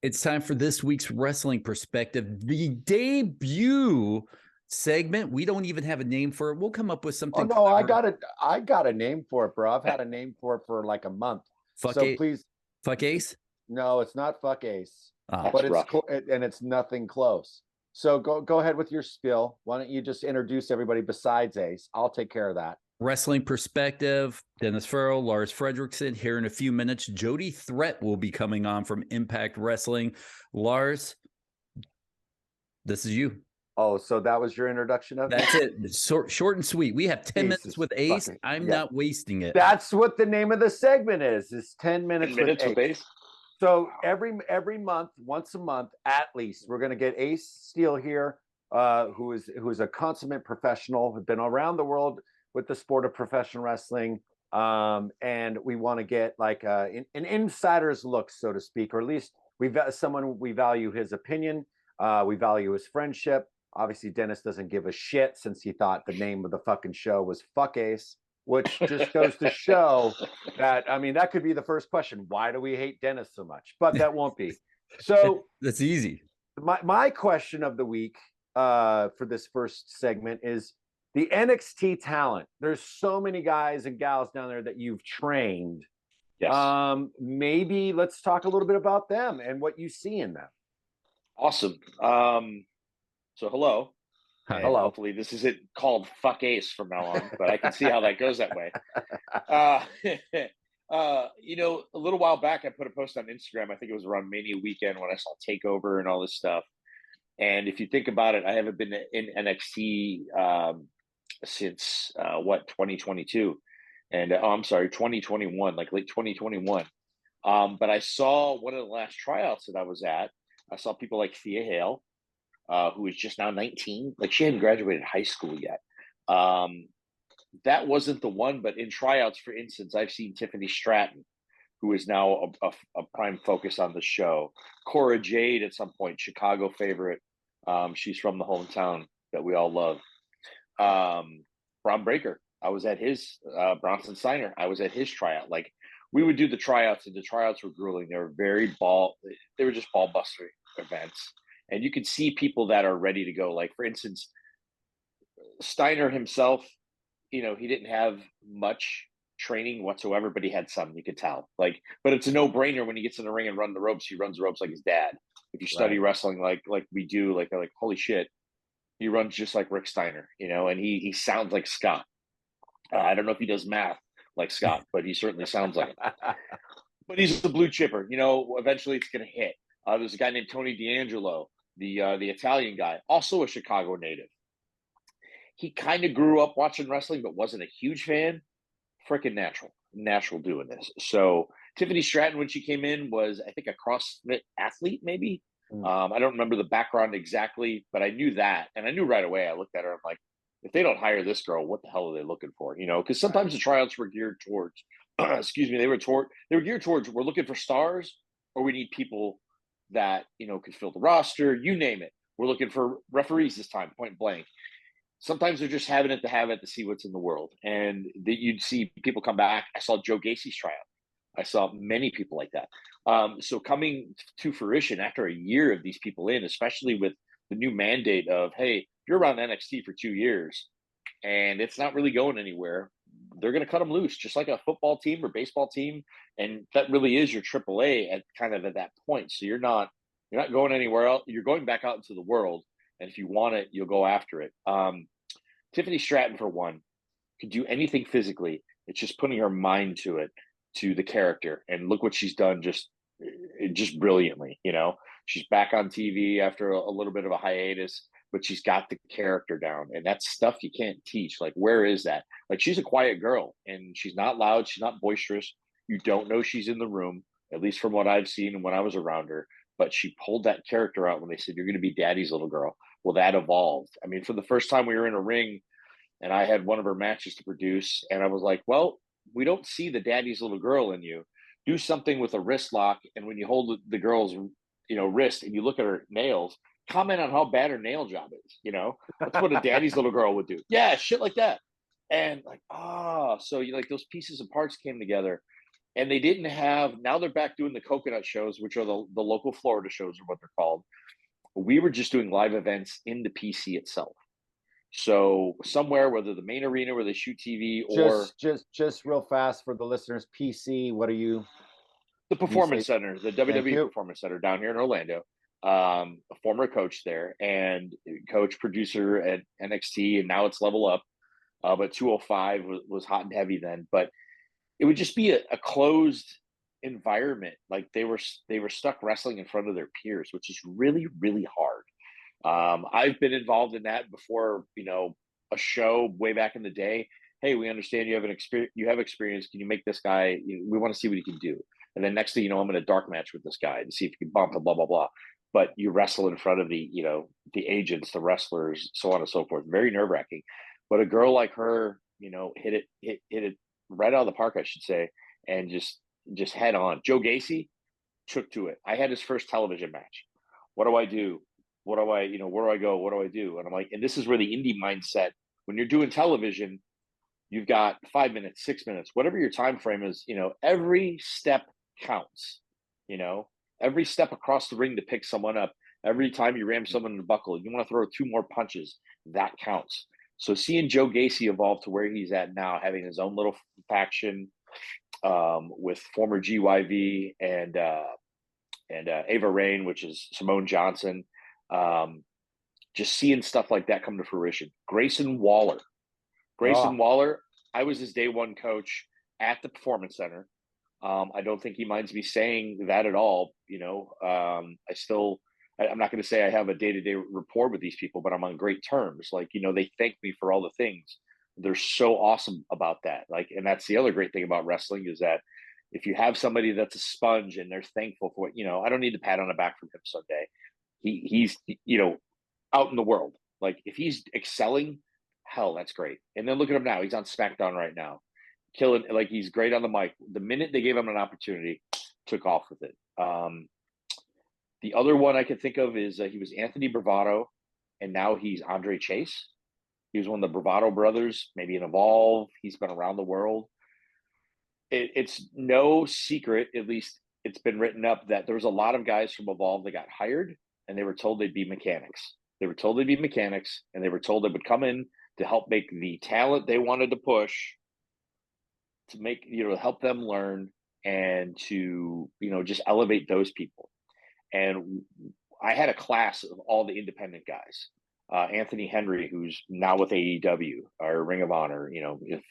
It's time for this week's Wrestling Perspective, the debut segment. We don't even have a name for it. We'll come up with something. Oh no, I got a name for it, bro. I've had a name for it for like a month. Please, fuck Ace. No, it's not fuck Ace, but it's nothing close. So go ahead with your spiel. Why don't you just introduce everybody besides Ace? I'll take care of that. Wrestling Perspective, Dennis Farrell, Lars Fredrickson. Here in a few minutes, Jody Threat will be coming on from Impact Wrestling. Lars, this is you. Oh, so that was your introduction of That's it. Short and sweet. We have 10 minutes with Ace. I'm not wasting it. That's what the name of the segment is 10 minminutes with Ace. So every month, once a month at least, we're going to get Ace Steele here, who is a consummate professional, has been around the world with the sport of professional wrestling, and we want to get like an insider's look, so to speak, or at least we value his opinion, we value his friendship. Obviously, Dennis doesn't give a shit since he thought the name of the fucking show was Fuck Ace, which just goes to show that, I mean, that could be the first question. Why do we hate Dennis so much? But that won't be. So that's easy. My question of the week for this first segment is the NXT talent. There's so many guys and gals down there that you've trained. Yes. Maybe let's talk a little bit about them and what you see in them. Awesome. So hello. Hello. Hopefully this isn't called Fuck Ace from now on, but I can see how that goes that way. A little while back, I put a post on Instagram. I think it was around Mania weekend when I saw TakeOver and all this stuff. And if you think about it, I haven't been in NXT since 2022, and I'm sorry, 2021, like late 2021. But I saw one of the last tryouts that I was at. I saw people like Thea Hale, who is just now 19. Like, she hadn't graduated high school yet. That wasn't the one, but in tryouts, for instance, I've seen Tiffany Stratton, who is now a prime focus on the show. Cora Jade at some point, Chicago favorite. She's from the hometown that we all love. Bron Breakker, I was at his, Bronson Steiner, I was at his tryout. Like, we would do the tryouts, and the tryouts were grueling. They were just ball buster events. And you could see people that are ready to go. Like, for instance, Steiner himself, he didn't have much training whatsoever, but he had some, you could tell. Like, but it's a no-brainer when he gets in the ring and runs the ropes. He runs the ropes like his dad. If you study wrestling like we do, like, they're like, holy shit, he runs just like Rick Steiner, and he sounds like Scott. I don't know if he does math like Scott, but he certainly sounds like it. But he's the blue chipper. Eventually it's going to hit. There's a guy named Tony D'Angelo, the Italian guy, also a Chicago native. He kind of grew up watching wrestling, but wasn't a huge fan. Freaking natural doing this. So Tiffany Stratton, when she came in, was, I think, a CrossFit athlete, maybe. I don't remember the background exactly, but I knew that. And I knew right away. I looked at her, I'm like, if they don't hire this girl, what the hell are they looking for? Because sometimes the tryouts were geared towards, they were geared towards, we're looking for stars, or we need people that, could fill the roster, you name it. We're looking for referees this time, point blank. Sometimes they're just having it to see what's in the world. And you'd see people come back. I saw Joe Gacy's tryout. I saw many people like that. So coming to fruition after a year of these people in, especially with the new mandate of, hey, if you're around NXT for 2 years and it's not really going anywhere, they're going to cut them loose, just like a football team or baseball team. And that really is your AAA at that point. So you're not going anywhere else. You're going back out into the world. And if you want it, you'll go after it. Tiffany Stratton, for one, could do anything physically. It's just putting her mind to it, to the character. And look what she's done just brilliantly. She's back on TV after a little bit of a hiatus, but she's got the character down. And that's stuff you can't teach. Like, where is that? Like, she's a quiet girl, and she's not loud. She's not boisterous. You don't know she's in the room, at least from what I've seen and when I was around her. But she pulled that character out when they said, you're going to be daddy's little girl. Well, that evolved. I mean, for the first time we were in a ring and I had one of her matches to produce, and I was like, well, we don't see the daddy's little girl in you. Do something with a wrist lock. And when you hold the girl's, wrist and you look at her nails, comment on how bad her nail job is. That's what a daddy's little girl would do. Yeah, shit like that. And like, so like those pieces and parts came together. And they didn't have, now they're back doing the coconut shows, which are the local Florida shows are what they're called. We were just doing live events in the PC itself. So somewhere, whether the main arena where they shoot TV or just real fast for the listeners, PC, what are you? The Performance Center, the WWE Performance Center down here in Orlando. A former coach there and coach producer at NXT, and now it's Level Up. But 205 was hot and heavy then. But it would just be a closed environment. Like they were stuck wrestling in front of their peers, which is really, really hard. I've been involved in that before, a show way back in the day. Hey, we understand you have experience. Can you make this guy, we want to see what he can do. And then next thing you know, I'm in a dark match with this guy to see if you can bump and blah, blah, blah. But you wrestle in front of the agents, the wrestlers, so on and so forth. Very nerve wracking. But a girl like her, hit it right out of the park, I should say. And just head on. Joe Gacy took to it. I had his first television match. What do I do? Where do I go? What do I do? And I'm like, and this is where the indie mindset, when you're doing television, you've got 5 minutes, 6 minutes, whatever your time frame is, every step counts, every step across the ring to pick someone up, every time you ram someone in the buckle, you want to throw 2 more punches, that counts. So seeing Joe Gacy evolve to where he's at now, having his own little faction with former GYV and Ava Rain, which is Simone Johnson, just seeing stuff like that come to fruition. Grayson Waller, I was his day one coach at the Performance Center. I don't think he minds me saying that at all. I'm not going to say I have a day-to-day rapport with these people, but I'm on great terms. Like, they thank me for all the things. They're so awesome about that. Like, and that's the other great thing about wrestling is that if you have somebody that's a sponge and they're thankful for it, I don't need to pat on the back from him someday. He's out in the world. Like if he's excelling, hell, that's great. And then look at him now. He's on SmackDown right now, killing. Like he's great on the mic. The minute they gave him an opportunity, took off with it. The other one I could think of is he was Anthony Bravado, and now he's Andre Chase. He was one of the Bravado brothers, maybe in Evolve. He's been around the world. It's no secret, at least it's been written up, that there was a lot of guys from Evolve that got hired, and they were told they'd be mechanics. They were told they'd be mechanics, and they were told they would come in to help make the talent they wanted to push, to make, help them learn and to, just elevate those people. And I had a class of all the independent guys. Anthony Henry, who's now with AEW or Ring of Honor,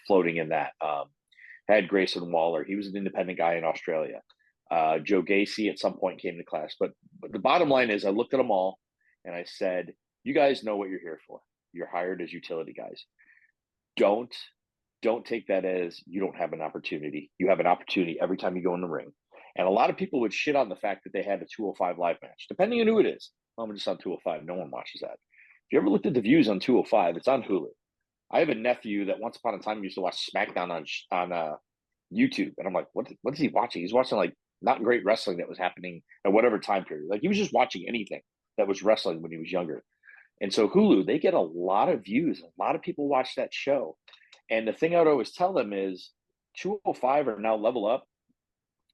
floating in that. Had Grayson Waller. He was an independent guy in Australia. Joe Gacy at some point came to class. But the bottom line is I looked at them all and I said, you guys know what you're here for. You're hired as utility guys. Don't take that as you don't have an opportunity. You have an opportunity every time you go in the ring. And a lot of people would shit on the fact that they had a 205 live match, depending on who it is. I'm just on 205. No one watches that. If you ever looked at the views on 205, it's on Hulu. I have a nephew that once upon a time used to watch SmackDown on YouTube. And I'm like, what is he watching? He's watching like not great wrestling that was happening at whatever time period. Like he was just watching anything that was wrestling when he was younger. And so Hulu, they get a lot of views. A lot of people watch that show. And the thing I would always tell them is 205 are now Level Up.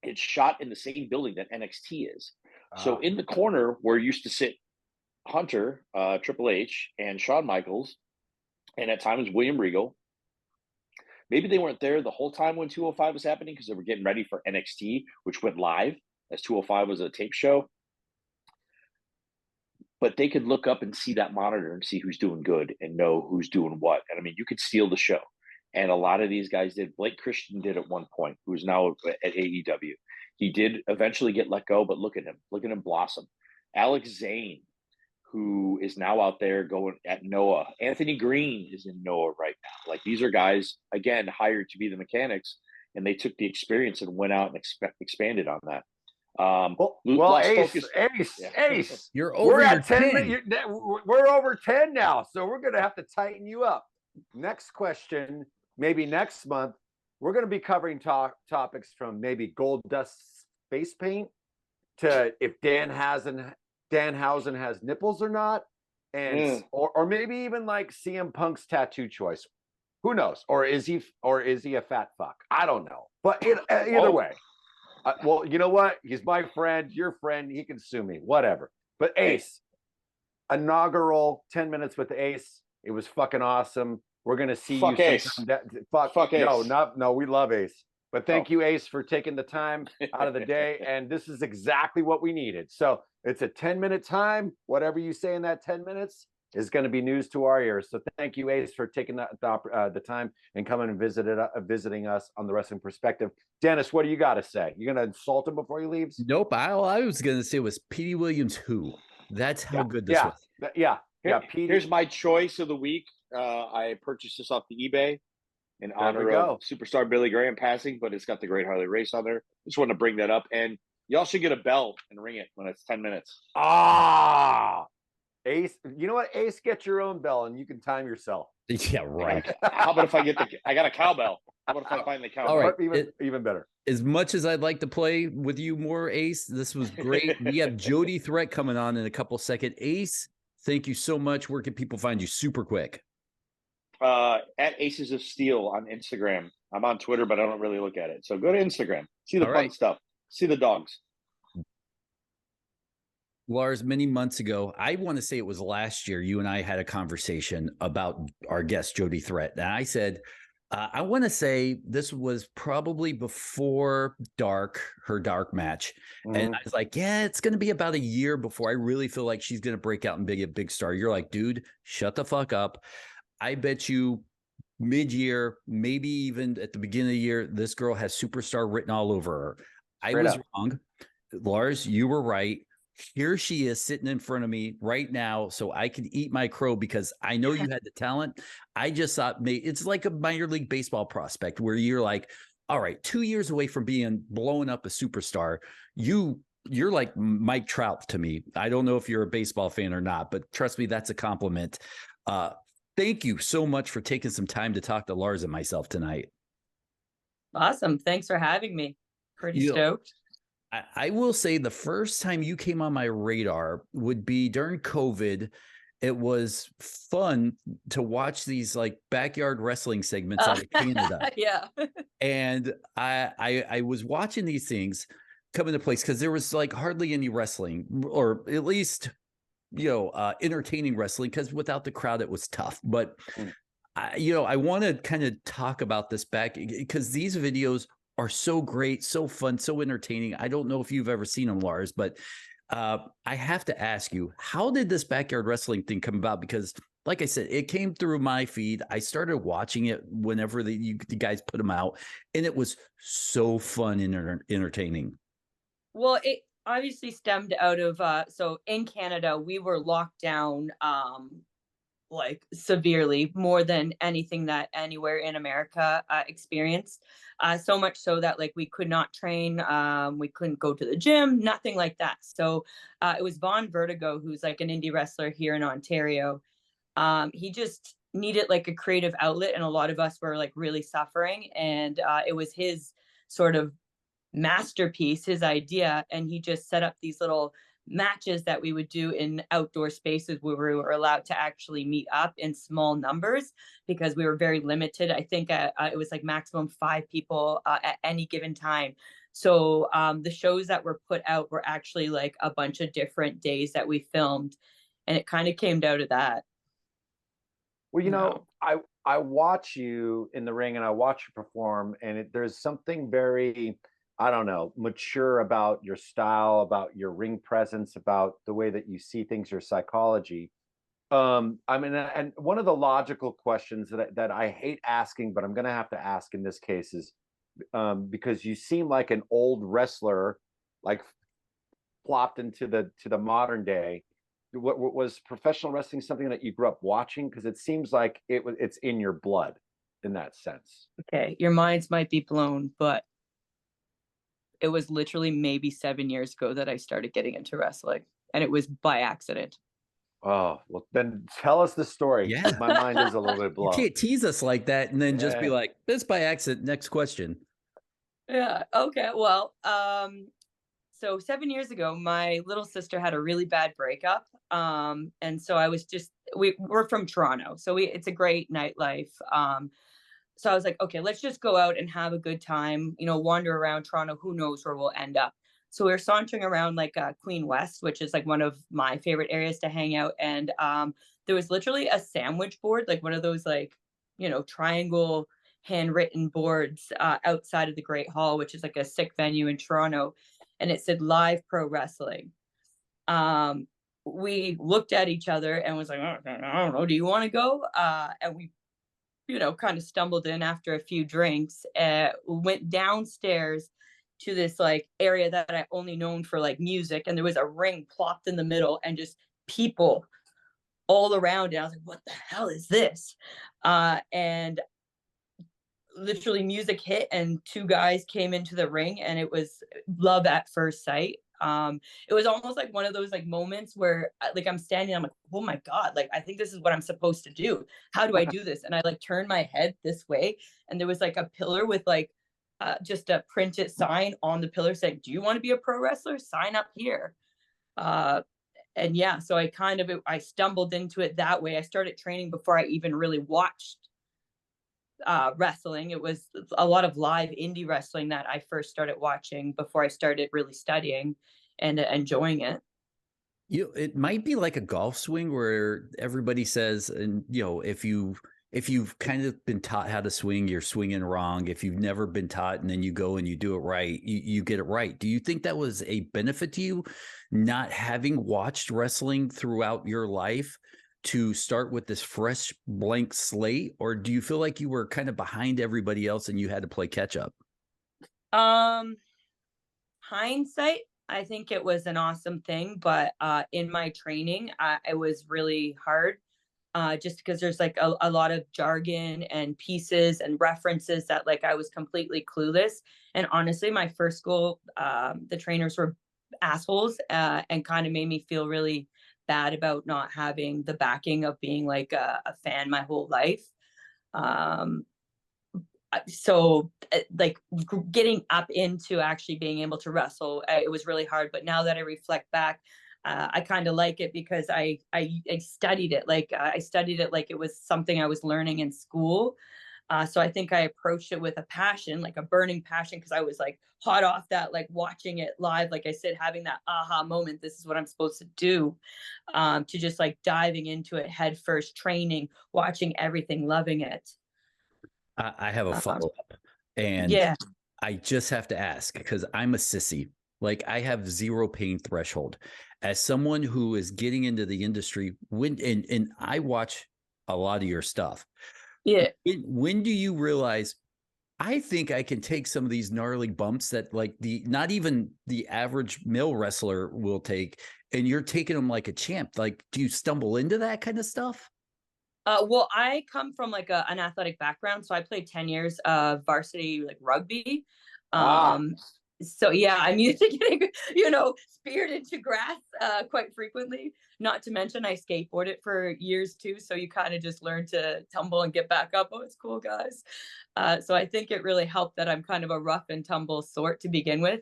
It's shot in the same building that NXT is. So in the corner where used to sit Hunter, Triple H, and Shawn Michaels, and at times William Regal, maybe they weren't there the whole time when 205 was happening because they were getting ready for NXT, which went live as 205 was a tape show. But they could look up and see that monitor and see who's doing good and know who's doing what. And I mean, you could steal the show. And a lot of these guys did. Blake Christian did at one point, who's now at AEW. He did eventually get let go, but look at him blossom. Alex Zane, who is now out there going at Noah. Anthony Green is in Noah right now. Like these are guys, again, hired to be the mechanics, and they took the experience and went out and expanded on that. Ace. You're over your 10. We're over 10 now, so we're going to have to tighten you up. Next question, maybe next month, we're going to be covering topics from maybe Gold Dust face paint to if Danhausen has nipples or not, and or maybe even like CM Punk's tattoo choice. Who knows? Or is he a fat fuck? I don't know. But either way, well, you know what? He's my friend, your friend. He can sue me, whatever. But Ace, inaugural 10 minutes with Ace. It was fucking awesome. We're gonna see fuck you Ace. Fuck Ace. No, we love Ace. But thank you, Ace, for taking the time out of the day. And this is exactly what we needed. So it's a 10-minute time. Whatever you say in that 10 minutes is going to be news to our ears. So thank you, Ace, for taking the time and coming and visiting us on the Wrestling Perspective. Dennis, what do you got to say? You're going to insult him before he leaves? Nope. I was going to say it was Petey Williams who. That's how good this was. Yeah. Here's my choice of the week. I purchased this off the eBay in honor of superstar Billy Graham passing, but it's got the Great Harley Race on there. Just want to bring that up. And y'all should get a bell and ring it when it's 10 minutes. Ace, you know what? Ace, get your own bell and you can time yourself. Yeah, right. How about if I got a cowbell? How about if I find the cowbell? All right, even better. As much as I'd like to play with you more, Ace, this was great. We have Jody Threat coming on in a couple seconds. Ace, thank you so much. Where can people find you super quick? At Aces of Steel on Instagram. I'm on Twitter, but I don't really look at it. So go to Instagram, see the fun stuff, see the dogs. Lars, many months ago, I want to say it was last year, you and I had a conversation about our guest, Jody Threat. And I said, I want to say this was probably before her dark match. Mm-hmm. And I was like, yeah, it's going to be about a year before I really feel like she's going to break out and be a big star. You're like, dude, shut the fuck up. I bet you mid-year, maybe even at the beginning of the year, this girl has superstar written all over her. I was wrong. Lars, you were right. Here she is sitting in front of me right now, so I can eat my crow because I know you had the talent. I just thought it's like a minor league baseball prospect where you're like, all right, 2 years away from blowing up a superstar. You're like Mike Trout to me. I don't know if you're a baseball fan or not, but trust me, that's a compliment. Thank you so much for taking some time to talk to Lars and myself tonight. Awesome. Thanks for having me. Pretty stoked. I will say the first time you came on my radar would be during COVID. It was fun to watch these like backyard wrestling segments out of Canada. Yeah. And I was watching these things come into place because there was like hardly any wrestling, or at least, entertaining wrestling, because without the crowd, it was tough. But, I want to kind of talk about this back because these videos are so great, so fun, so entertaining. I don't know if you've ever seen them, Lars, but I have to ask you, how did this backyard wrestling thing come about? Because like I said, it came through my feed. I started watching it whenever the guys put them out, and it was so fun and entertaining. Well, it obviously stemmed out of, so in Canada, we were locked down like severely, more than anything that anywhere in America experienced. So much so that like we could not train, we couldn't go to the gym, nothing like that. So it was Von Vertigo, who's like an indie wrestler here in Ontario. He just needed like a creative outlet, and a lot of us were like really suffering. And it was his sort of masterpiece, his idea, and he just set up these little matches that we would do in outdoor spaces where we were allowed to actually meet up in small numbers because we were very limited. I think it was like maximum 5 people at any given time. So the shows that were put out were actually like a bunch of different days that we filmed, and it kind of came out of that. Well, I watch you in the ring and I watch you perform, and there's something very, I don't know, mature about your style, about your ring presence, about the way that you see things, your psychology. I mean, and one of the logical questions that I hate asking, but I'm going to have to ask in this case is, because you seem like an old wrestler, like plopped into the modern day. What was professional wrestling something that you grew up watching? Because it seems like it's in your blood in that sense. Okay, your minds might be blown, but it was literally maybe 7 years ago that I started getting into wrestling, and it was by accident. Oh, well, then tell us the story. Yeah. My mind is a little bit blown. You can't tease us like that and then just be like, this by accident. Next question. Yeah. Okay. Well, so 7 years ago, my little sister had a really bad breakup. And so I was we're from Toronto, so it's a great nightlife. So I was like, okay, let's just go out and have a good time, you know, wander around Toronto. Who knows where we'll end up. So we were sauntering around like Queen West, which is like one of my favorite areas to hang out. And there was literally a sandwich board, like one of those like, you know, triangle handwritten boards outside of the Great Hall, which is like a sick venue in Toronto. And it said live pro wrestling. We looked at each other and was like, oh, I don't know, do you want to go? And we, you know, kind of stumbled in after a few drinks, went downstairs to this like area that I only known for like music. And there was a ring plopped in the middle and just people all around it. I was like, what the hell is this? And literally music hit and two guys came into the ring and it was love at first sight. It was almost like one of those like moments where like I'm standing, I'm like, oh my God, like I think this is what I'm supposed to do. How do I do this? And I like turned my head this way and there was like a pillar with like just a printed sign on the pillar saying, do you want to be a pro wrestler? Sign up here. And yeah, so I stumbled into it that way. I started training before I even really watched wrestling. It was a lot of live indie wrestling that I first started watching before I started really studying and enjoying it. It might be like a golf swing where everybody says, and you know, if you've kind of been taught how to swing, you're swinging wrong. If you've never been taught and then you go and you do it right, you get it right. Do you think that was a benefit to you, not having watched wrestling throughout your life, to start with this fresh blank slate? Or do you feel like you were kind of behind everybody else and you had to play catch up? Hindsight, I think it was an awesome thing, but in my training, it was really hard. Just because there's like a lot of jargon and pieces and references that like I was completely clueless. And honestly, my first school, the trainers were assholes and kind of made me feel really bad about not having the backing of being like a fan my whole life. So like getting up into actually being able to wrestle, it was really hard. But now that I reflect back, I kind of like it because I studied it. Like I studied it like it was something I was learning in school. So I think I approached it with a passion, like a burning passion, because I was like hot off that, like watching it live, like I said, having that aha moment, this is what I'm supposed to do, to just like diving into it head first, training, watching everything, loving it. I have a follow-up, and yeah, I just have to ask because I'm a sissy. Like I have zero pain threshold. As someone who is getting into the industry, and I watch a lot of your stuff. yeah. When do you realize I think I can take some of these gnarly bumps that like not even the average male wrestler will take, and you're taking them like a champ? Like, do you stumble into that kind of stuff? Well, I come from like an athletic background, so I played 10 years of varsity like rugby. So yeah, I'm used to getting, you know, speared into grass quite frequently. Not to mention I skateboarded for years too, so you kind of just learn to tumble and get back up. Oh, it's cool, guys. So I think it really helped that I'm kind of a rough and tumble sort to begin with.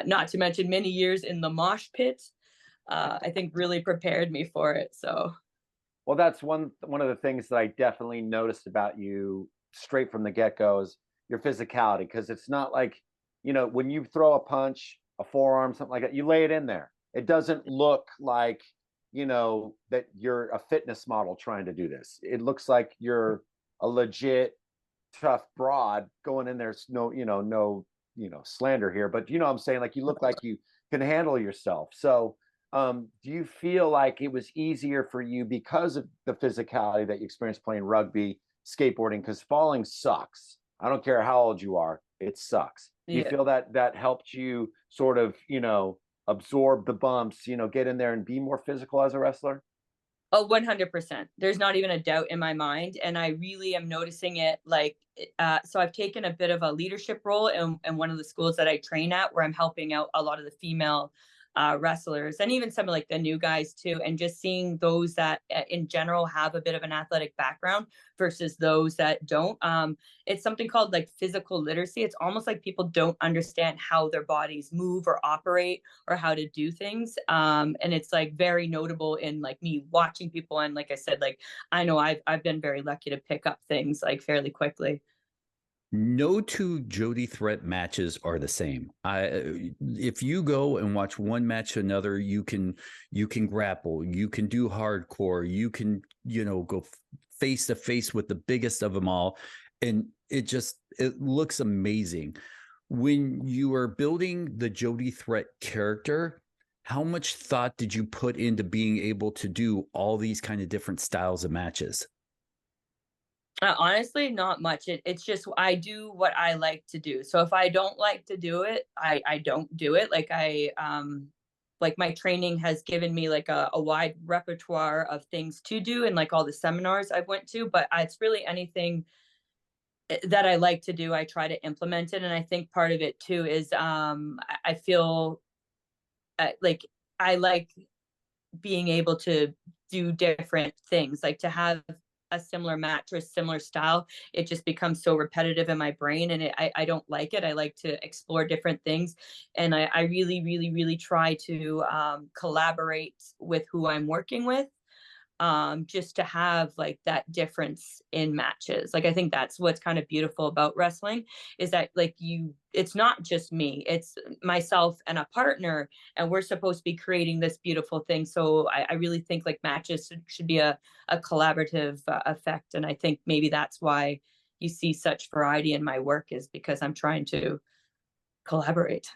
Not to mention many years in the mosh pit. I think really prepared me for it. So. Well, that's one of the things that I definitely noticed about you straight from the get-go is your physicality, because it's not like, you know, when you throw a punch, a forearm, something like that, you lay it in there. It doesn't look like, you know, that you're a fitness model trying to do this. It looks like you're a legit tough broad going in there. No, slander here, but you know what I'm saying? Like you look like you can handle yourself. So do you feel like it was easier for you because of the physicality that you experienced playing rugby, skateboarding? Because falling sucks. I don't care how old you are, it sucks. Do you feel that that helped you sort of, you know, absorb the bumps, you know, get in there and be more physical as a wrestler? Oh, 100%. There's not even a doubt in my mind. And I really am noticing it like, so I've taken a bit of a leadership role in one of the schools that I train at, where I'm helping out a lot of the female wrestlers and even some of like the new guys too, and just seeing those that in general have a bit of an athletic background versus those that don't. It's something called like physical literacy. It's almost like people don't understand how their bodies move or operate or how to do things, and it's like very notable in like me watching people. And like I said, like I know I've been very lucky to pick up things like fairly quickly. No two Jody Threat matches are the same. If you go and watch one match to another, you can grapple, you can do hardcore, you can go face to face with the biggest of them all, and it looks amazing. When you are building the Jody Threat character, how much thought did you put into being able to do all these kind of different styles of matches? Honestly, not much. It's just I do what I like to do. So if I don't like to do it, I don't do it. Like my training has given me like a wide repertoire of things to do and like all the seminars I've went to, but it's really anything that I like to do, I try to implement it. And I think part of it too is I feel like I like being able to do different things, like to have a similar match or a similar style. It just becomes so repetitive in my brain, and I don't like it. I like to explore different things, and I really, really, really try to collaborate with who I'm working with, just to have like that difference in matches. Like I think that's what's kind of beautiful about wrestling, is that like it's not just me, it's myself and a partner, and we're supposed to be creating this beautiful thing. So I really think like matches should be a collaborative effect, and I think maybe that's why you see such variety in my work, is because I'm trying to collaborate.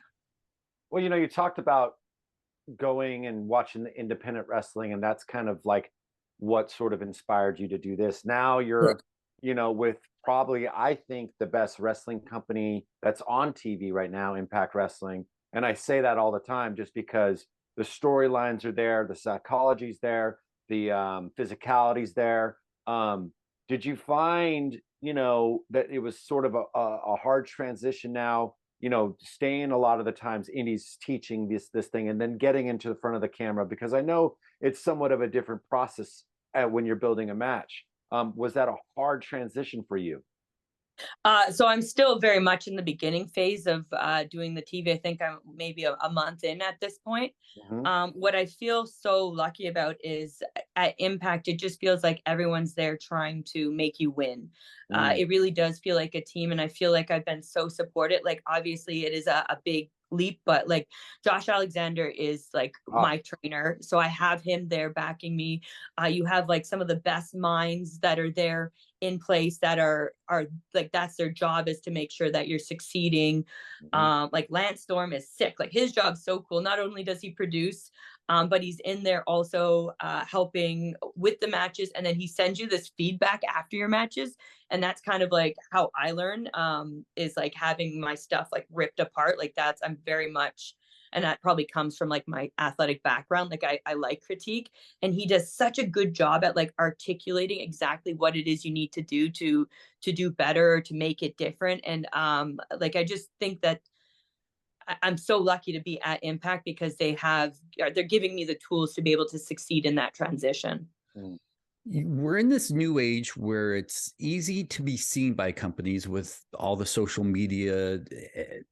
Well, you talked about going and watching the independent wrestling, and that's kind of like what sort of inspired you to do this. Now you're, with probably, I think, the best wrestling company that's on TV right now, Impact Wrestling. And I say that all the time just because the storylines are there, the psychology's there, the physicality's there. Did you find, that it was sort of a hard transition now, staying a lot of the times Indy's teaching this thing and then getting into the front of the camera? Because I know it's somewhat of a different process when you're building a match. Was that a hard transition for you? So I'm still very much in the beginning phase of doing the TV. I think I'm maybe a month in at this point. Mm-hmm. What I feel so lucky about is at Impact, it just feels like everyone's there trying to make you win. It really does feel like a team, and I feel like I've been so supported. Like obviously it is a big leap, but like Josh Alexander is like my trainer, so I have him there backing me. You have like some of the best minds that are there in place that are like, that's their job, is to make sure that you're succeeding. Like Lance Storm is sick. Like his job's so cool. Not only does he produce, but he's in there also helping with the matches, and then he sends you this feedback after your matches. And that's kind of like how I learn, is like having my stuff like ripped apart. Like I'm very much, and that probably comes from like my athletic background. Like I like critique, and he does such a good job at like articulating exactly what it is you need to do to do better, to make it different. And like I just think that I'm so lucky to be at Impact, because they're giving me the tools to be able to succeed in that transition. We're in this new age where it's easy to be seen by companies with all the social media,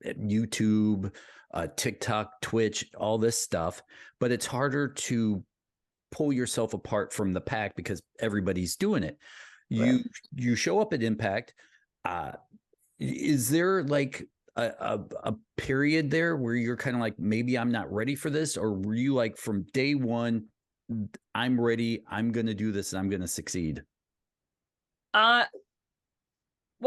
YouTube, TikTok, Twitch, all this stuff, but it's harder to pull yourself apart from the pack because everybody's doing it. You show up at Impact. Is there like a period there where you're kind of like, maybe I'm not ready for this? Or were you like from day one, I'm ready, I'm going to do this, and I'm going to succeed? Well,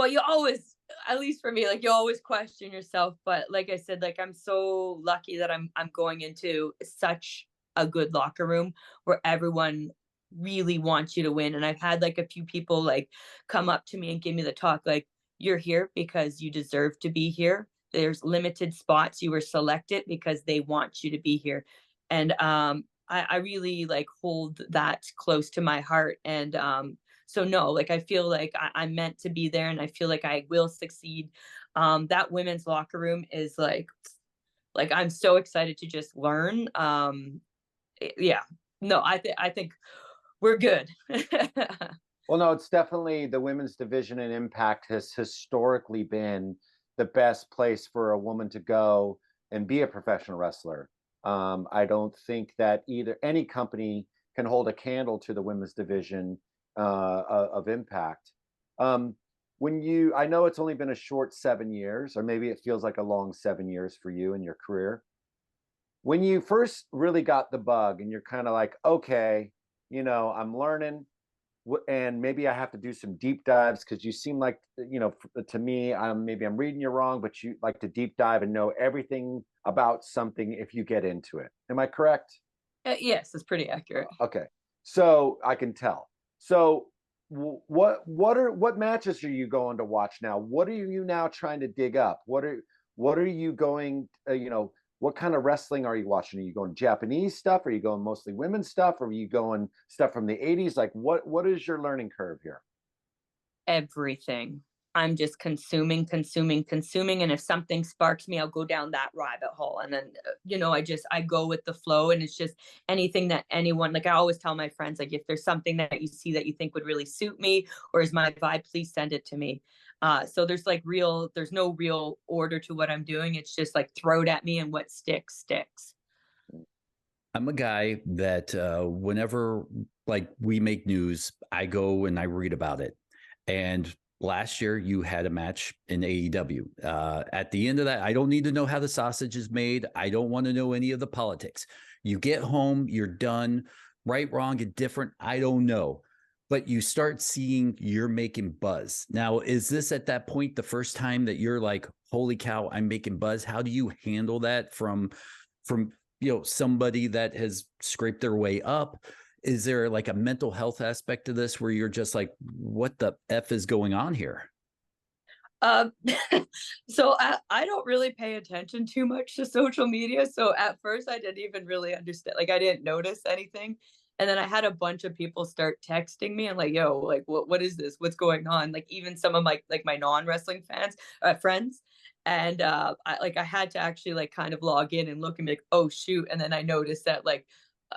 you always, at least for me, like you always question yourself. But like I said, like I'm so lucky that I'm going into such a good locker room where everyone really wants you to win. And I've had like a few people like come up to me and give me the talk, like, you're here because you deserve to be here. There's limited spots. You were selected because they want you to be here. And I really like hold that close to my heart. And so no, like I feel like I'm meant to be there, and I feel like I will succeed. That women's locker room is like I'm so excited to just learn. Yeah, no, I think we're good. Well, no, it's definitely the women's division in Impact has historically been the best place for a woman to go and be a professional wrestler. I don't think that any company can hold a candle to the women's division of Impact. I know it's only been a short 7 years, or maybe it feels like a long 7 years for you in your career. When you first really got the bug and you're kind of like, okay, I'm learning, and maybe I have to do some deep dives, because you seem like, to me, maybe I'm reading you wrong, but you like to deep dive and know everything about something if you get into it. Am I correct? Yes, it's pretty accurate. Okay, so I can tell. So what matches are you going to watch now? What are you now trying to dig up? What are you going? What kind of wrestling are you watching? Are you going Japanese stuff? Are you going mostly women's stuff? Or are you going stuff from the 80s? Like, what is your learning curve here? Everything. I'm just consuming. And if something sparks me, I'll go down that rabbit hole. And then, I go with the flow, and it's just anything that anyone, like I always tell my friends, like, if there's something that you see that you think would really suit me or is my vibe, please send it to me. So there's no real order to what I'm doing. It's just like throw it at me, and what sticks. I'm a guy that whenever like we make news, I go and I read about it. And last year you had a match in AEW. At the end of that, I don't need to know how the sausage is made. I don't want to know any of the politics. You get home, you're done. Right, wrong, indifferent, I don't know. But you start seeing you're making buzz. Now, is this at that point the first time that you're like, holy cow, I'm making buzz? How do you handle that from somebody that has scraped their way up? Is there like a mental health aspect to this where you're just like, what the F is going on here? So I don't really pay attention too much to social media. So at first I didn't even really understand, like I didn't notice anything. And then I had a bunch of people start texting me and like, yo, like what is this? What's going on? Like even some of my non-wrestling friends. And I had to actually like kind of log in and look and be like, oh shoot. And then I noticed that like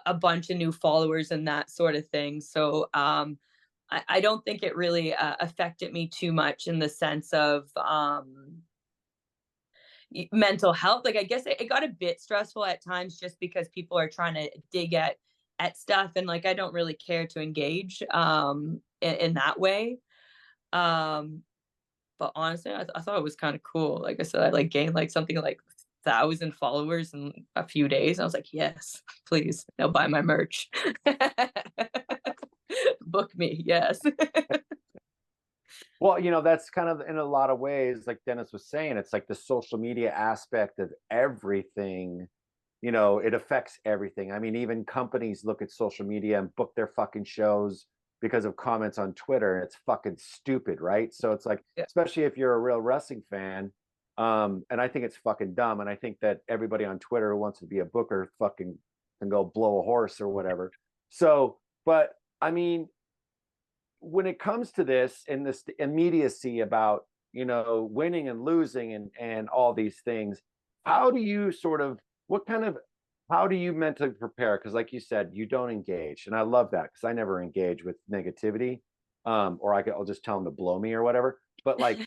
a bunch of new followers and that sort of thing. So I don't think it really affected me too much in the sense of mental health. Like I guess it got a bit stressful at times just because people are trying to dig at stuff, and like I don't really care to engage in that way. But honestly, I thought it was kind of cool. Like I said, I like gained like something like 1,000 followers in a few days. I was like, yes, please, now buy my merch. Book me, yes. Well, that's kind of in a lot of ways, like Dennis was saying, it's like the social media aspect of everything. It affects everything. I mean, even companies look at social media and book their fucking shows because of comments on Twitter, and it's fucking stupid, right? So it's like, Yeah. especially if you're a real wrestling fan, and I think it's fucking dumb, and I think that everybody on Twitter who wants to be a booker fucking can go blow a horse or whatever. So, but I mean, when it comes to this and this immediacy about winning and losing and all these things, how do you how do you mentally prepare? Because like you said, you don't engage, and I love that because I never engage with negativity, or I'll just tell them to blow me or whatever. But like,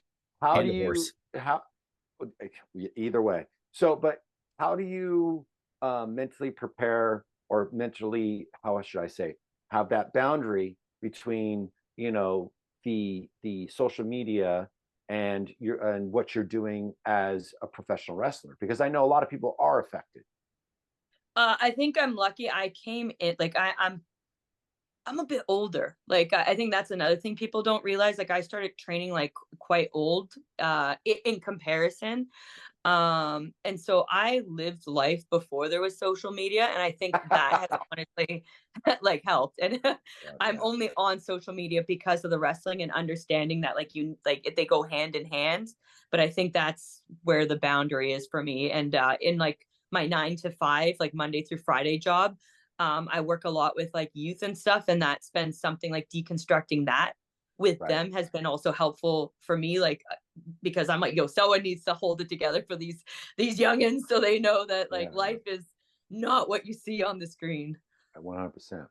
either way. So, but how do you mentally prepare, or mentally, how should I say, have that boundary between the social media and what you're doing as a professional wrestler? Because I know a lot of people are affected. I think I'm lucky. I came in like I'm a bit older. Like I think that's another thing people don't realize. Like I started training like quite old in comparison. And so I lived life before there was social media, and I think that has honestly like helped. And I'm only on social media because of the wrestling and understanding that like they go hand in hand. But I think that's where the boundary is for me. And in like my 9 to 5, like Monday through Friday job, I work a lot with like youth and stuff, and that's been something like deconstructing that with them has been also helpful for me, like because I'm like, yo, someone needs to hold it together for these youngins so they know that like life is not what you see on the screen. 100%.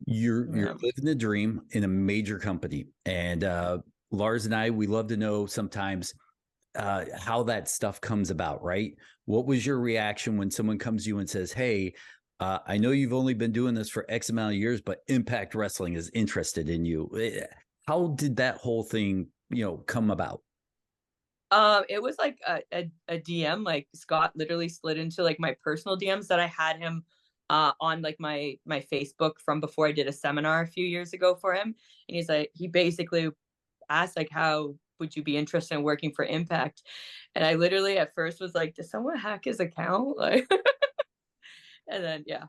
You're living the dream in a major company, and Lars and I, we love to know sometimes how that stuff comes about, right? What was your reaction when someone comes to you and says, hey, I know you've only been doing this for X amount of years, but Impact Wrestling is interested in you. How did that whole thing come about? It was like a DM. Like Scott literally slid into like my personal DMs that I had him on like my Facebook from before I did a seminar a few years ago for him. And he basically asked like, how would you be interested in working for Impact? And I literally at first was like, did someone hack his account? Like, and then yeah,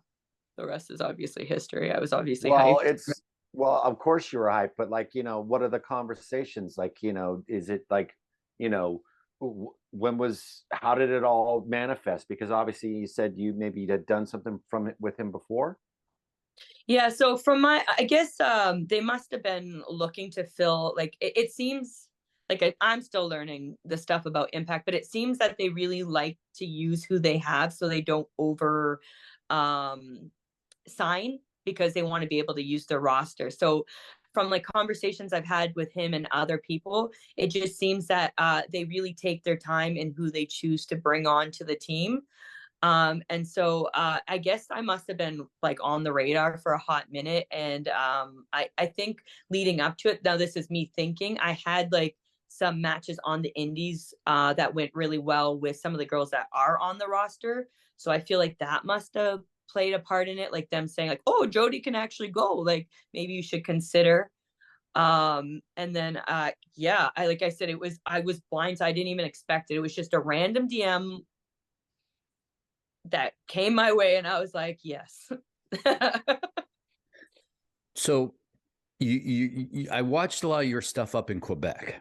the rest is obviously history. I was obviously hyped. Well, of course you were hyped, but like, what are the conversations? Like, is it like, how did it all manifest? Because obviously you said maybe had done something with him before. Yeah, so I guess they must have been looking to fill, like it seems like I'm still learning the stuff about Impact, but it seems that they really like to use who they have so they don't over sign, because they want to be able to use their roster. So from like conversations I've had with him and other people, it just seems that they really take their time in who they choose to bring on to the team. And so I guess I must have been like on the radar for a hot minute. And I think leading up to it, now this is me thinking, I had like some matches on the indies that went really well with some of the girls that are on the roster. So I feel like that must have played a part in it, like them saying like, oh, Jody can actually go, like maybe you should consider. And then yeah, like I said, I was blind, so I didn't even expect it. It was just a random DM that came my way, and I was like, yes. So I watched a lot of your stuff up in Quebec,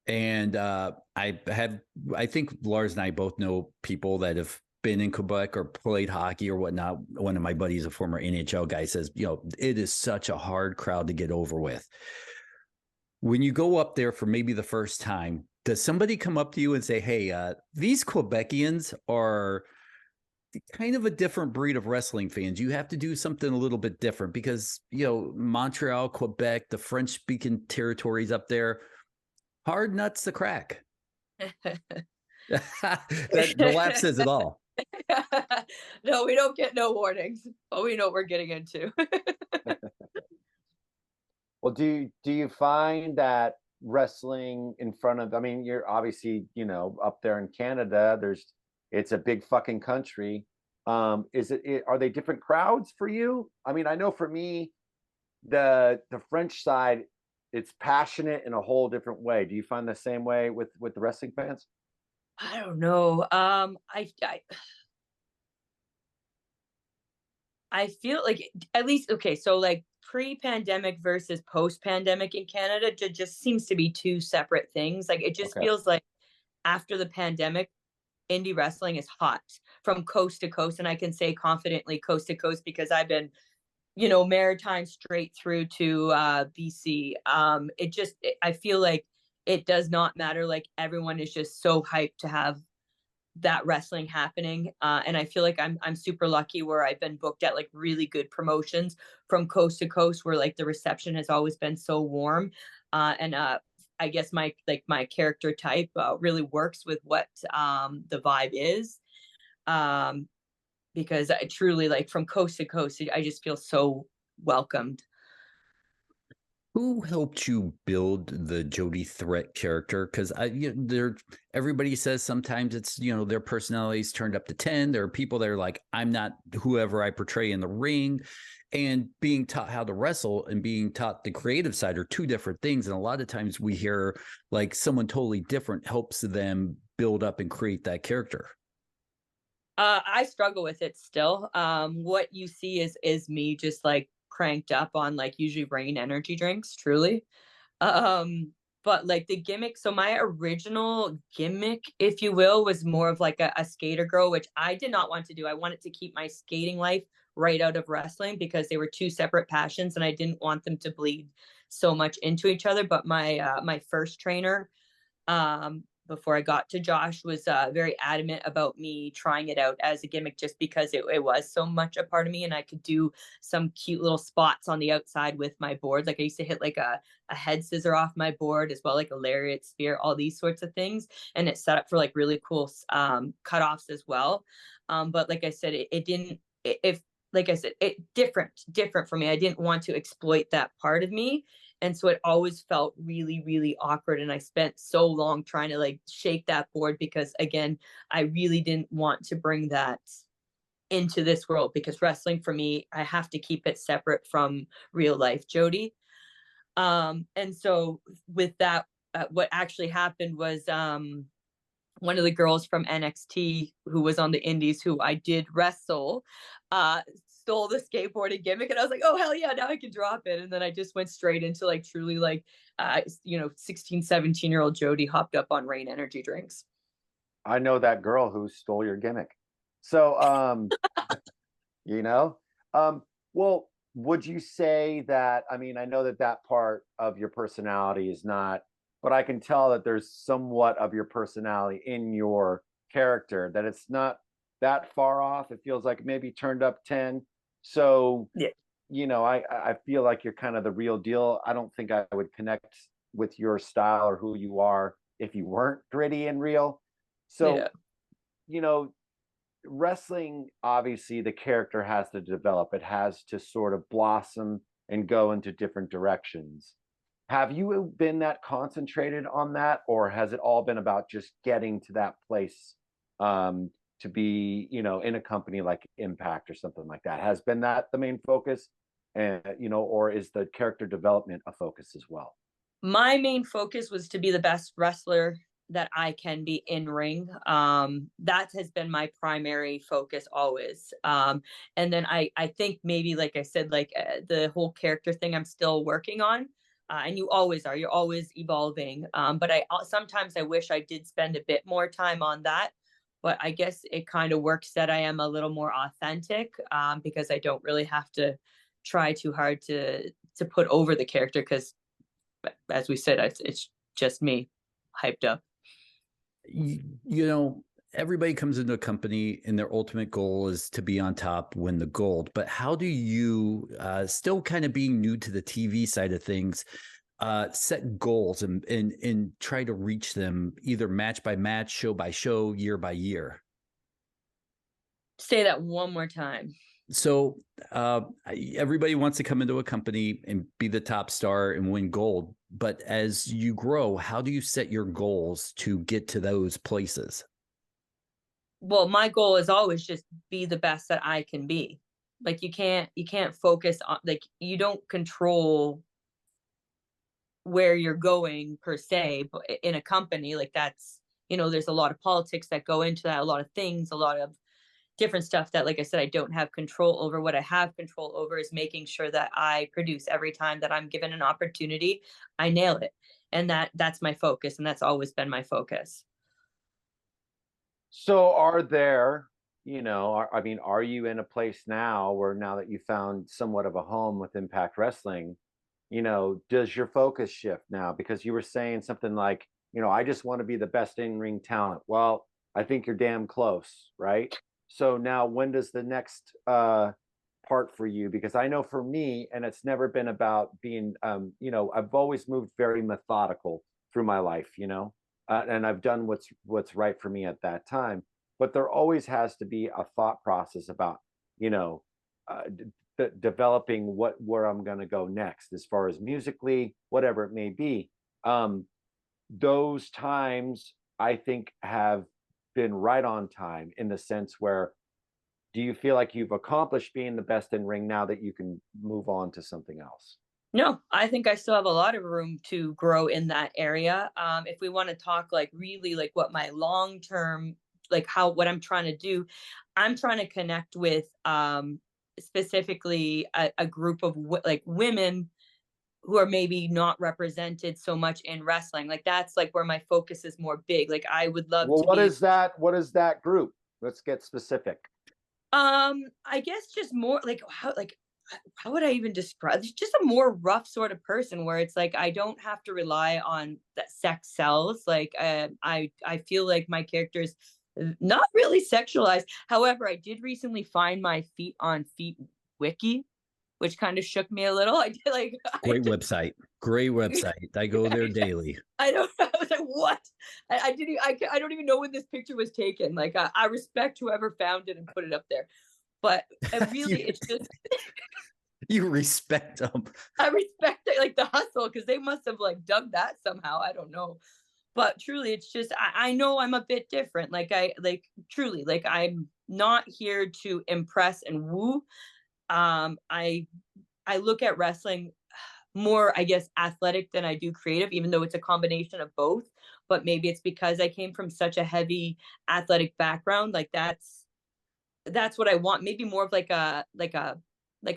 and I think Lars and I both know people that have been in Quebec or played hockey or whatnot. One of my buddies, a former NHL guy, says, it is such a hard crowd to get over with. When you go up there for maybe the first time, does somebody come up to you and say, hey, these Quebecians are kind of a different breed of wrestling fans. You have to do something a little bit different because, Montreal, Quebec, the French speaking territories up there, hard nuts to crack. The laugh says it all. No, we don't get no warnings, but we know what we're getting into. Well, do you find that wrestling in front of, I mean, you're obviously, up there in Canada, it's a big fucking country. Are they different crowds for you? I mean, I know for me, the French side, it's passionate in a whole different way. Do you find the same way with the wrestling fans? I don't know. I feel like at least, okay, so like pre-pandemic versus post-pandemic in Canada just seems to be two separate things. Like it just feels like after the pandemic, indie wrestling is hot from coast to coast. And I can say confidently coast to coast because I've been, maritime straight through to BC. I feel like it does not matter. Like everyone is just so hyped to have that wrestling happening. And I feel like I'm super lucky where I've been booked at like really good promotions from coast to coast where like the reception has always been so warm. And I guess my character type really works with what the vibe is. Because I truly, like, from coast to coast, I just feel so welcomed. Who helped you build the Jody Threat character? Because everybody says sometimes it's their personalities turned up to 10. There are people that are like, I'm not whoever I portray in the ring, and being taught how to wrestle and being taught the creative side are two different things. And a lot of times we hear like someone totally different helps them build up and create that character. I struggle with it still. What you see is me just like cranked up on like usually Rain energy drinks, truly. But like the gimmick, so my original gimmick, if you will, was more of like a skater girl, which I did not want to do. I wanted to keep my skating life right out of wrestling because they were two separate passions and I didn't want them to bleed so much into each other. But my first trainer, before I got to Josh, was very adamant about me trying it out as a gimmick just because it was so much a part of me and I could do some cute little spots on the outside with my board. Like I used to hit like a head scissor off my board as well, like a lariat spear, all these sorts of things. And it's set up for like really cool cutoffs as well. But like I said, it didn't, like I said, it different for me. I didn't want to exploit that part of me. And so it always felt really, really awkward. And I spent so long trying to like shake that board because, again, I really didn't want to bring that into this world, because wrestling for me, I have to keep it separate from real life Jody. And so with that, what actually happened was one of the girls from NXT who was on the indies, who I did wrestle, stole the skateboarding gimmick. And I was like, oh, hell yeah, now I can drop it. And then I just went straight into like truly like, 16, 17-year-old Jody hopped up on Rain energy drinks. I know that girl who stole your gimmick. So, well, would you say that, I mean, I know that that part of your personality is not, but I can tell that there's somewhat of your personality in your character, that it's not that far off. It feels like maybe turned up 10. So, yeah. I feel like you're kind of the real deal. I don't think I would connect with your style or who you are if you weren't gritty and real. So, wrestling, obviously the character has to develop. It has to sort of blossom and go into different directions. Have you been that concentrated on that, or has it all been about just getting to that place to be, in a company like Impact or something like that? Has been that the main focus, and or is the character development a focus as well? My main focus was to be the best wrestler that I can be in ring. That has been my primary focus always. And then I think maybe, like I said, like the whole character thing I'm still working on. And you always are, you're always evolving. But sometimes I wish I did spend a bit more time on that. But I guess it kind of works that I am a little more authentic, because I don't really have to try too hard to put over the character, because as we said, it's just me hyped up. Everybody comes into a company and their ultimate goal is to be on top, win the gold. But how do you, still kind of being new to the TV side of things, set goals and try to reach them either match by match, show by show, year by year? Say that one more time. So everybody wants to come into a company and be the top star and win gold. But as you grow, how do you set your goals to get to those places? Well, my goal is always just be the best that I can be. Like you can't focus on, like, you don't control where you're going per se, but in a company like that's, there's a lot of politics that go into that, a lot of things, a lot of different stuff that, like I said, I don't have control over. What I have control over is making sure that I produce every time that I'm given an opportunity, I nail it. And that's my focus. And that's always been my focus. So are there, are you in a place now where, now that you found somewhat of a home with Impact Wrestling, does your focus shift now? Because you were saying something like, I just want to be the best in-ring talent. Well, I think you're damn close, right? So now when does the next part for you? Because I know for me, and it's never been about being, I've always moved very methodical through my life, and I've done what's right for me at that time. But there always has to be a thought process about, developing where I'm going to go next, as far as musically, whatever it may be. Those times I think have been right on time, in the sense where, do you feel like you've accomplished being the best in ring now that you can move on to something else? No, I think I still have a lot of room to grow in that area. If we want to talk like really like what my long-term, like what I'm trying to do, I'm trying to connect with specifically a group of like women who are maybe not represented so much in wrestling. Like that's like where my focus is more big. Like I would love to what is that? What is that group? Let's get specific. I guess just more like how would I even describe? It's just a more rough sort of person, where it's like I don't have to rely on that sex sells. Like I feel like my character's not really sexualized. However, I did recently find my Feet on Feet wiki, which kind of shook me a little. I did like Great website. I go there daily. I don't know. I was like, what? I didn't. I don't even know when this picture was taken. Like I respect whoever found it and put it up there, but really, it's just. You respect them. I respect it, like the hustle, because they must have like dug that somehow. I don't know. But truly, it's just I know I'm a bit different. Like truly, like I'm not here to impress and woo. I look at wrestling more, I guess, athletic than I do creative, even though it's a combination of both. But maybe it's because I came from such a heavy athletic background. Like that's what I want. Maybe more of like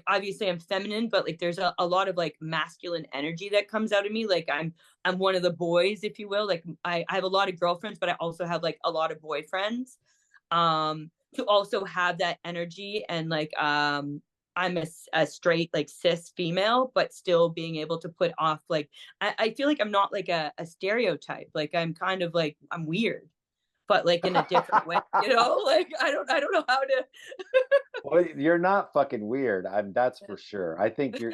obviously I'm feminine, but like there's a lot of like masculine energy that comes out of me. Like I'm one of the boys, if you will. Like I have a lot of girlfriends, but I also have like a lot of boyfriends. To also have that energy and like I'm a straight like cis female, but still being able to put off like I feel like I'm not like a stereotype. Like I'm kind of like I'm weird, but like in a different way, you know? Like I don't know how to. Well, you're not fucking weird. That's for sure. I think you're,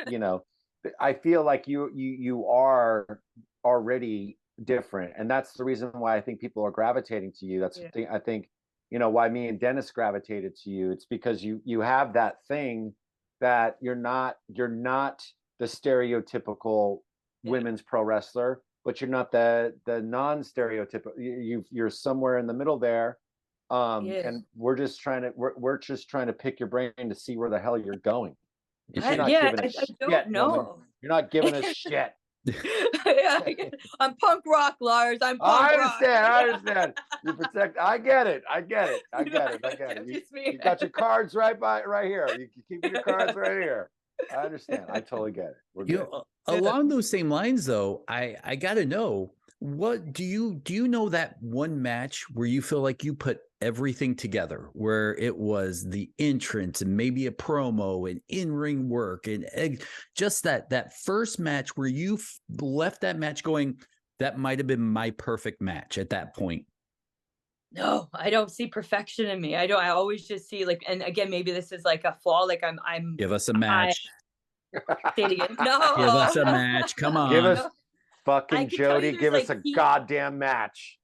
I feel like you are already different, and that's the reason why I think people are gravitating to you. That's the thing. I think, why me and Dennis gravitated to you. It's because you have that thing that you're not the stereotypical women's pro wrestler, but you're not the non-stereotypical. You're somewhere in the middle there. And we're just trying to pick your brain to see where the hell you're going. You're not giving a shit, don't know. woman. You're not giving a shit. I'm punk rock, Lars. I'm punk I rock. understand. You protect. I get it. You got your cards right here. You keep your cards right here. I understand. I totally get it. We're good. Along those same lines, though, I got to know, what do you know that one match where you feel like you put everything together, where it was the entrance and maybe a promo and in-ring work and just that first match where you left that match going, that might have been my perfect match at that point? No, I don't see perfection in me. I always just see like, and again, maybe this is like a flaw. Like I'm give us a match. Say it again. No, give us a match. Come on. Give us fucking Jody. Give us a goddamn match.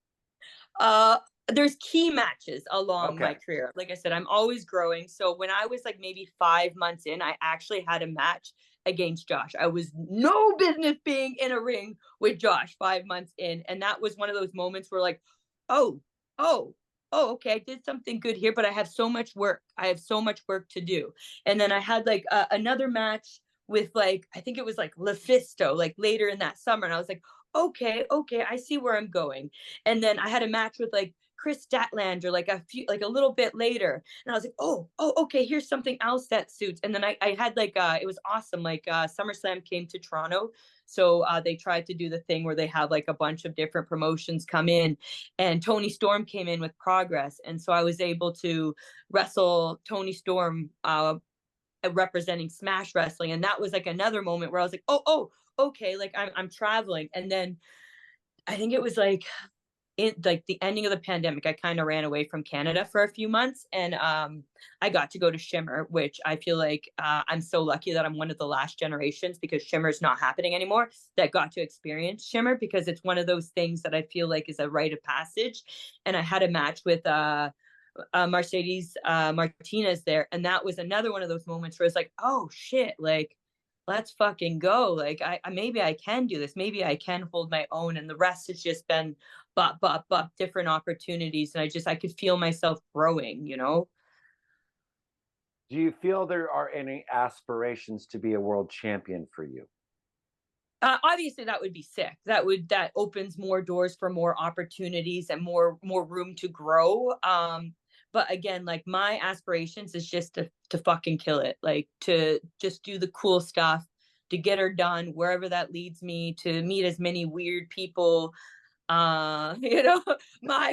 There's key matches along my career. Like I said, I'm always growing. So when I was like maybe 5 months in, I actually had a match against Josh. I was no business being in a ring with Josh 5 months in. And that was one of those moments where like, oh, okay, I did something good here, but I have so much work. I have so much work to do. And then I had like another match with like, I think it was like Lefisto, like later in that summer. And I was like, okay, I see where I'm going. And then I had a match with like Chris Statlander, like a little bit later. And I was like, oh, okay, here's something else that suits. And then I had like, it was awesome. Like SummerSlam came to Toronto. So they tried to do the thing where they have like a bunch of different promotions come in, and Tony Storm came in with Progress. And so I was able to wrestle Tony Storm representing Smash Wrestling. And that was like another moment where I was like, oh, okay, like I'm traveling. And then I think it was like in like the ending of the pandemic, I kind of ran away from Canada for a few months, and I got to go to Shimmer, which I feel like I'm so lucky that I'm one of the last generations, because Shimmer's not happening anymore, that got to experience Shimmer, because it's one of those things that I feel like is a rite of passage. And I had a match with Mercedes Martinez there, and that was another one of those moments where it's like, oh shit, like let's fucking go. Like I maybe I can do this. Maybe I can hold my own. And the rest has just been different opportunities. And I could feel myself growing, Do you feel there are any aspirations to be a world champion for you? Obviously that would be sick. That opens more doors for more opportunities and more room to grow. But again, like my aspirations is just to fucking kill it, like to just do the cool stuff, to get her done wherever that leads me, to meet as many weird people, my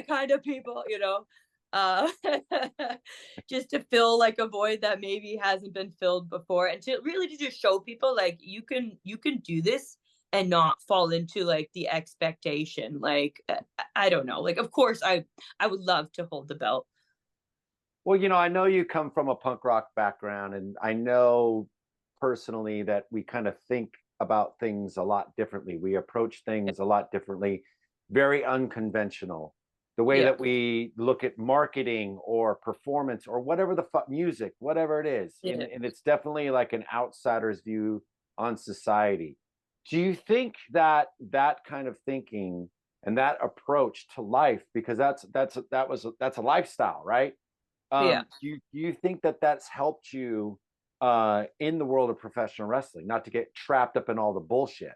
kind of people, just to fill like a void that maybe hasn't been filled before, and to really to just show people like you can do this and not fall into like the expectation. Like I don't know, like of course I would love to hold the belt. Well, I know you come from a punk rock background, and I know personally that we kind of think about things a lot differently. We approach things a lot differently, very unconventional. the way that we look at marketing or performance or whatever the music, whatever it is. And it's definitely like an outsider's view on society. Do you think that that kind of thinking and that approach to life, because that's a lifestyle, right? Do you think that that's helped you in the world of professional wrestling, not to get trapped up in all the bullshit?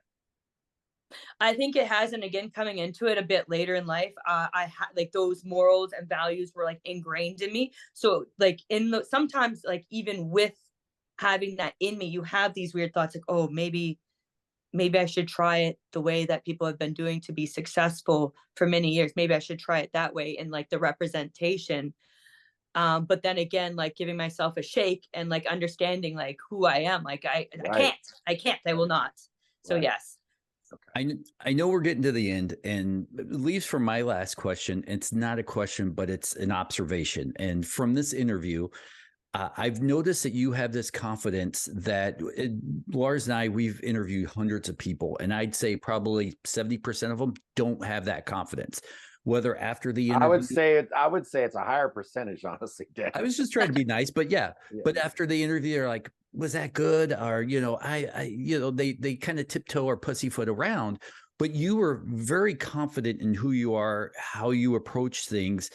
I think it has, and again, coming into it a bit later in life, I had like those morals and values were like ingrained in me. So like sometimes like even with having that in me, you have these weird thoughts like, oh, maybe I should try it the way that people have been doing to be successful for many years. Maybe I should try it that way, and like the representation. But then again, like giving myself a shake and like understanding like who I am. Like I can't, I will not. So yes. Okay. I know we're getting to the end, and at least from my last question, it's not a question, but it's an observation. And from this interview, I've noticed that you have this confidence that Lars and I, we've interviewed hundreds of people, and I'd say probably 70% of them don't have that confidence. Whether after the interview, I would say it's a higher percentage, honestly, Dan. I was just trying to be nice, but but after the interview, they're like, was that good? Or, they kind of tiptoe or pussyfoot around, but you were very confident in who you are, how you approach things.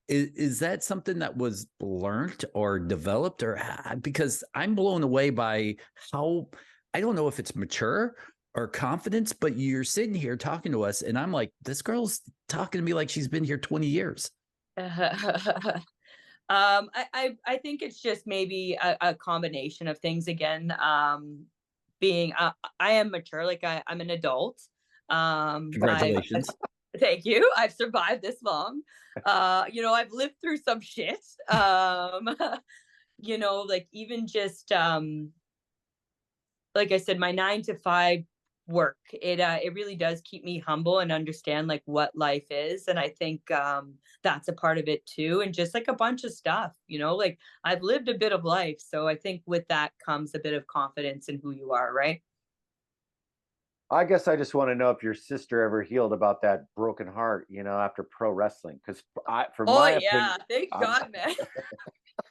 Is that something that was learned or developed, or because I'm blown away by how, I don't know if it's mature or confidence, but you're sitting here talking to us and I'm like, this girl's talking to me like she's been here 20 years. I think it's just maybe a combination of things again. Being I am mature, like I'm an adult. Congratulations. Thank you. I've survived this long. I've lived through some shit. Like even just like I said, my 9 to 5 work, it really does keep me humble and understand like what life is. And I think that's a part of it too. And just like a bunch of stuff, like I've lived a bit of life. So I think with that comes a bit of confidence in who you are, right? I guess I just want to know if your sister ever healed about that broken heart, after pro wrestling. Because my opinion, thank God, man.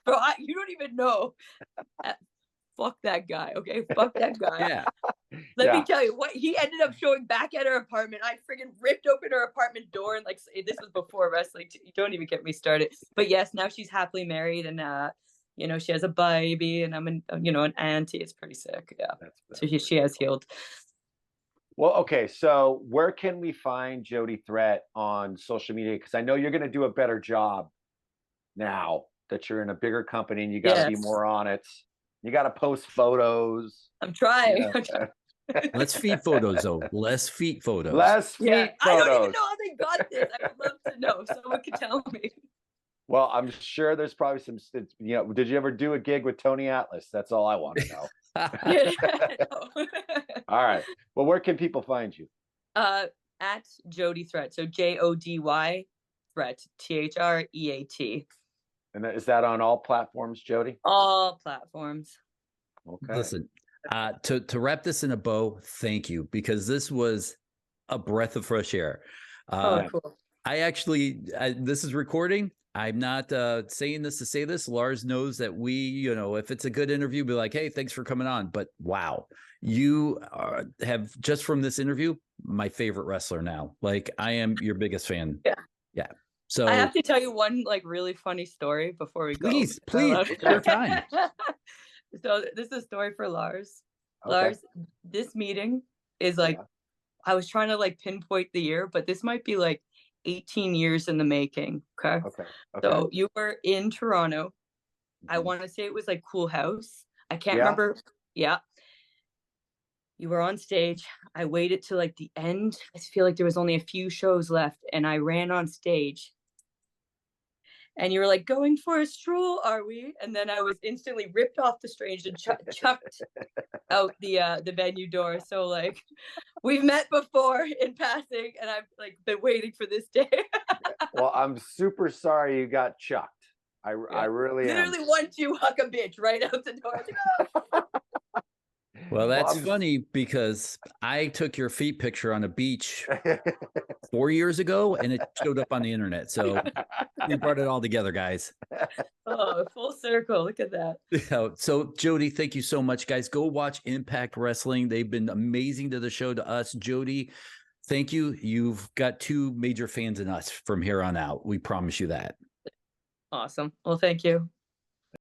Bro, you don't even know. Fuck that guy, okay? Fuck that guy. Yeah. Let me tell you what he ended up showing back at her apartment. I friggin' ripped open her apartment door, and like this was before wrestling. Don't even get me started. But yes, now she's happily married, and she has a baby, and I'm an auntie. It's pretty sick. Yeah. So she has healed. Well, okay. So where can we find Jody Threat on social media? Because I know you're going to do a better job now that you're in a bigger company and you got to be more on it. You got to post photos. I'm trying. Less feet photos, though. Less feet photos. Less feet photos. I don't even know how they got this. I would love to know. Someone could tell me. Well, I'm sure there's probably some, did you ever do a gig with Tony Atlas? That's all I want to know. All right. Well, where can people find you? At Jody Threat. So Jody Threat, THREAT. And is that on all platforms, Jody? All platforms. Okay. Listen, to wrap this in a bow, thank you, because this was a breath of fresh air. Cool. I actually, this is recording. I'm not saying this to say this. Lars knows that we, if it's a good interview, be like, hey, thanks for coming on. But wow, you have, just from this interview, my favorite wrestler now. Like, I am your biggest fan. Yeah. So I have to tell you one like really funny story before we go. Please, it's your time. So this is a story for Lars. Okay. Lars, this meeting is like, I was trying to like pinpoint the year, but this might be like 18 years in the making. Okay. So you were in Toronto. Mm-hmm. I want to say it was like Cool House. I can't remember. Yeah. You were on stage. I waited till like the end. I feel like there was only a few shows left, and I ran on stage. And you were like, going for a stroll, are we? And then I was instantly ripped off the stage and chucked out the venue door. So like, we've met before in passing, and I've like been waiting for this day. Well, I'm super sorry you got chucked. I really literally want you huck a bitch right out the door. Well, that's funny because I took your feet picture on a beach 4 years ago, and it showed up on the internet. So we brought it all together, guys. Oh, full circle. Look at that. Yeah. So Jody, thank you so much, guys. Go watch Impact Wrestling. They've been amazing to the show, to us. Jody, thank you. You've got 2 major fans in us from here on out. We promise you that. Awesome. Well, thank you.